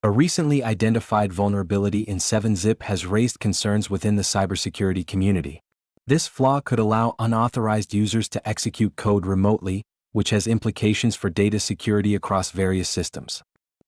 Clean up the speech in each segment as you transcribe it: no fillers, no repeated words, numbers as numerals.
A recently identified vulnerability in 7-Zip has raised concerns within the cybersecurity community. This flaw could allow unauthorized users to execute code remotely, which has implications for data security across various systems.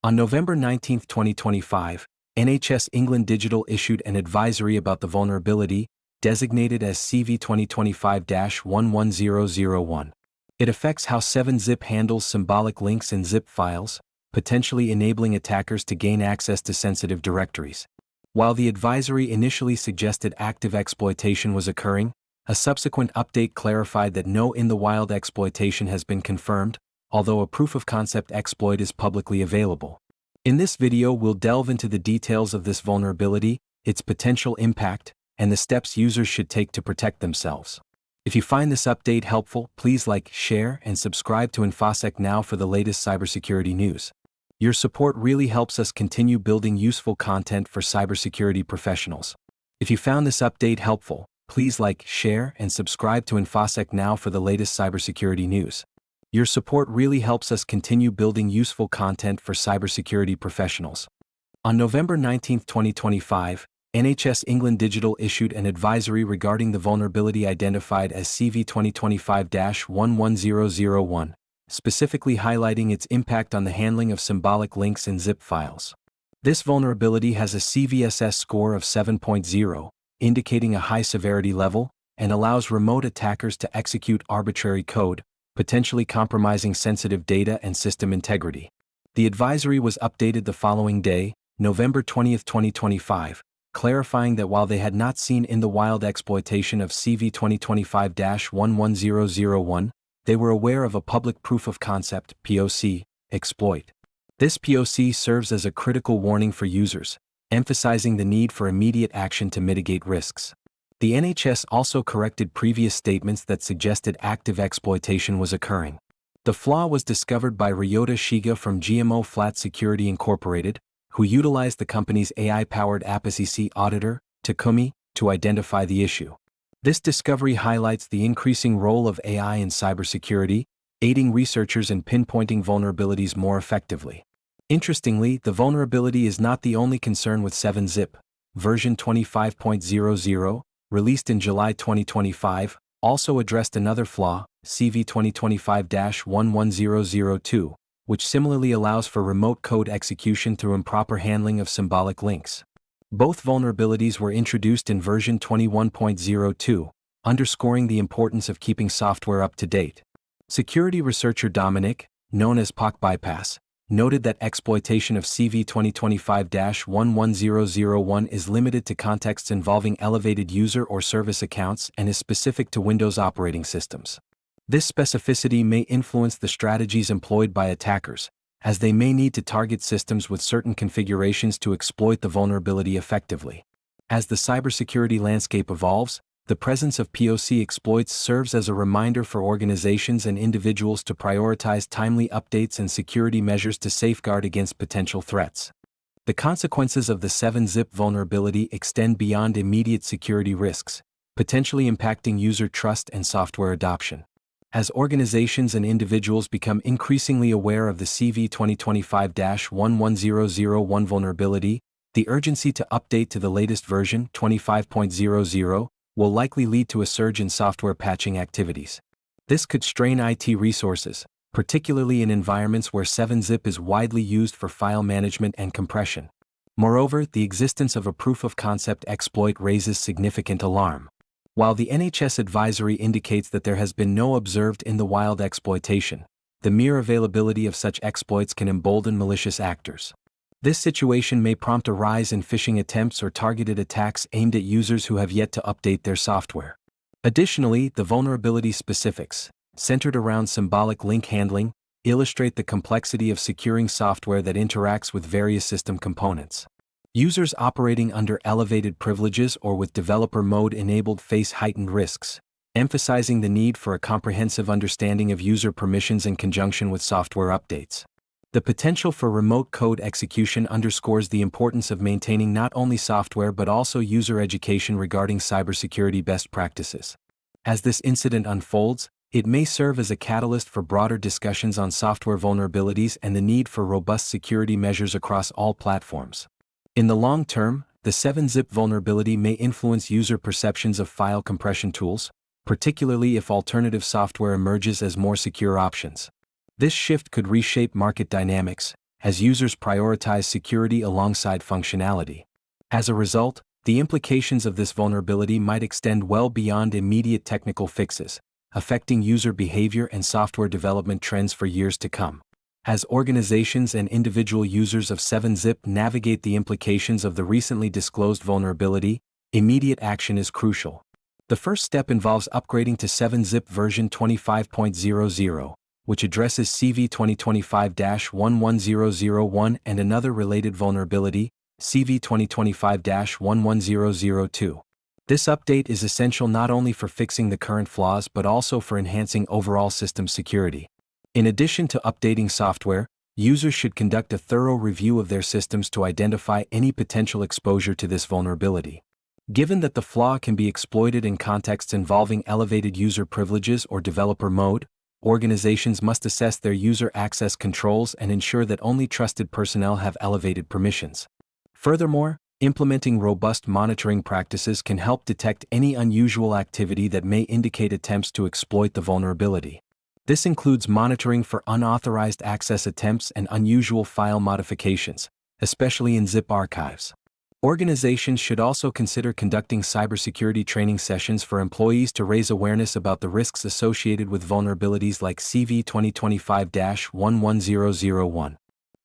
On November 19, 2025, NHS England Digital issued an advisory about the vulnerability, designated as CV 2025-11001. It affects how 7-Zip handles symbolic links in zip files, potentially enabling attackers to gain access to sensitive directories. While the advisory initially suggested active exploitation was occurring, a subsequent update clarified that no in-the-wild exploitation has been confirmed, although a proof-of-concept exploit is publicly available. In this video, we'll delve into the details of this vulnerability, its potential impact, and the steps users should take to protect themselves. If you find this update helpful, please like, share, and subscribe to InfoSec Now for the latest cybersecurity news. Your support really helps us continue building useful content for cybersecurity professionals. If you found this update helpful, please like, share, and subscribe to InfoSec Now for the latest cybersecurity news. Your support really helps us continue building useful content for cybersecurity professionals. On November 19, 2025, NHS England Digital issued an advisory regarding the vulnerability identified as CV 2025-11001. Specifically highlighting its impact on the handling of symbolic links in zip files. This vulnerability has a CVSS score of 7.0, indicating a high severity level, and allows remote attackers to execute arbitrary code, potentially compromising sensitive data and system integrity. The advisory was updated the following day, November 20, 2025, clarifying that while they had not seen in-the-wild exploitation of CV 2025-11001, they were aware of a public proof-of-concept (POC) exploit. This POC serves as a critical warning for users, emphasizing the need for immediate action to mitigate risks. The NHS also corrected previous statements that suggested active exploitation was occurring. The flaw was discovered by Ryota Shiga from GMO Flatt Security Inc, who utilized the company's AI-powered APACC auditor, Takumi, to identify the issue. This discovery highlights the increasing role of AI in cybersecurity, aiding researchers in pinpointing vulnerabilities more effectively. Interestingly, the vulnerability is not the only concern with 7-Zip. Version 25.00, released in July 2025, also addressed another flaw, CV 2025-11002, which similarly allows for remote code execution through improper handling of symbolic links. Both vulnerabilities were introduced in version 21.02, underscoring the importance of keeping software up to date. Security researcher Dominic, known as POC Bypass, noted that exploitation of CV 2025-11001 is limited to contexts involving elevated user or service accounts and is specific to Windows operating systems. This specificity may influence the strategies employed by attackers, as they may need to target systems with certain configurations to exploit the vulnerability effectively. As the cybersecurity landscape evolves, the presence of POC exploits serves as a reminder for organizations and individuals to prioritize timely updates and security measures to safeguard against potential threats. The consequences of the 7-Zip vulnerability extend beyond immediate security risks, potentially impacting user trust and software adoption. As organizations and individuals become increasingly aware of the CV 2025-11001 vulnerability, the urgency to update to the latest version, 25.00, will likely lead to a surge in software patching activities. This could strain IT resources, particularly in environments where 7-Zip is widely used for file management and compression. Moreover, the existence of a proof-of-concept exploit raises significant alarm. While the NHS advisory indicates that there has been no observed in-the-wild exploitation, the mere availability of such exploits can embolden malicious actors. This situation may prompt a rise in phishing attempts or targeted attacks aimed at users who have yet to update their software. Additionally, the vulnerability specifics, centered around symbolic link handling, illustrate the complexity of securing software that interacts with various system components. Users operating under elevated privileges or with developer mode enabled face heightened risks, emphasizing the need for a comprehensive understanding of user permissions in conjunction with software updates. The potential for remote code execution underscores the importance of maintaining not only software but also user education regarding cybersecurity best practices. As this incident unfolds, It may serve as a catalyst for broader discussions on software vulnerabilities and the need for robust security measures across all platforms. In the long term, the 7-zip vulnerability may influence user perceptions of file compression tools, particularly if alternative software emerges as more secure options. This shift could reshape market dynamics, as users prioritize security alongside functionality. As a result, the implications of this vulnerability might extend well beyond immediate technical fixes, affecting user behavior and software development trends for years to come. As organizations and individual users of 7-zip navigate the implications of the recently disclosed vulnerability, immediate action is crucial. The first step involves upgrading to 7-zip version 25.00, which addresses CV 2025-11001 and another related vulnerability, CV 2025-11002. This update is essential not only for fixing the current flaws but also for enhancing overall system security. In addition to updating software, users should conduct a thorough review of their systems to identify any potential exposure to this vulnerability. Given that the flaw can be exploited in contexts involving elevated user privileges or developer mode, organizations must assess their user access controls and ensure that only trusted personnel have elevated permissions. Furthermore, implementing robust monitoring practices can help detect any unusual activity that may indicate attempts to exploit the vulnerability. This includes monitoring for unauthorized access attempts and unusual file modifications, especially in zip archives. Organizations should also consider conducting cybersecurity training sessions for employees to raise awareness about the risks associated with vulnerabilities like CV 2025-11001.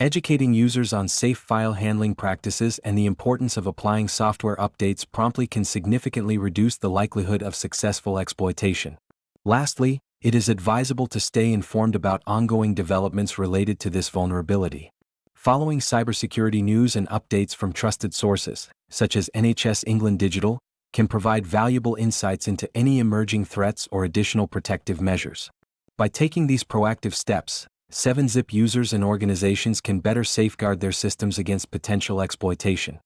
Educating users on safe file handling practices and the importance of applying software updates promptly can significantly reduce the likelihood of successful exploitation. Lastly, it is advisable to stay informed about ongoing developments related to this vulnerability. Following cybersecurity news and updates from trusted sources, such as NHS England Digital, can provide valuable insights into any emerging threats or additional protective measures. By taking these proactive steps, 7-zip users and organizations can better safeguard their systems against potential exploitation.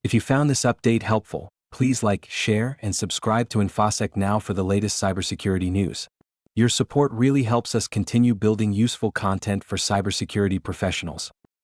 If you found this update helpful, please like, share, and subscribe to InfoSec Now for the latest cybersecurity news. Your support really helps us continue building useful content for cybersecurity professionals.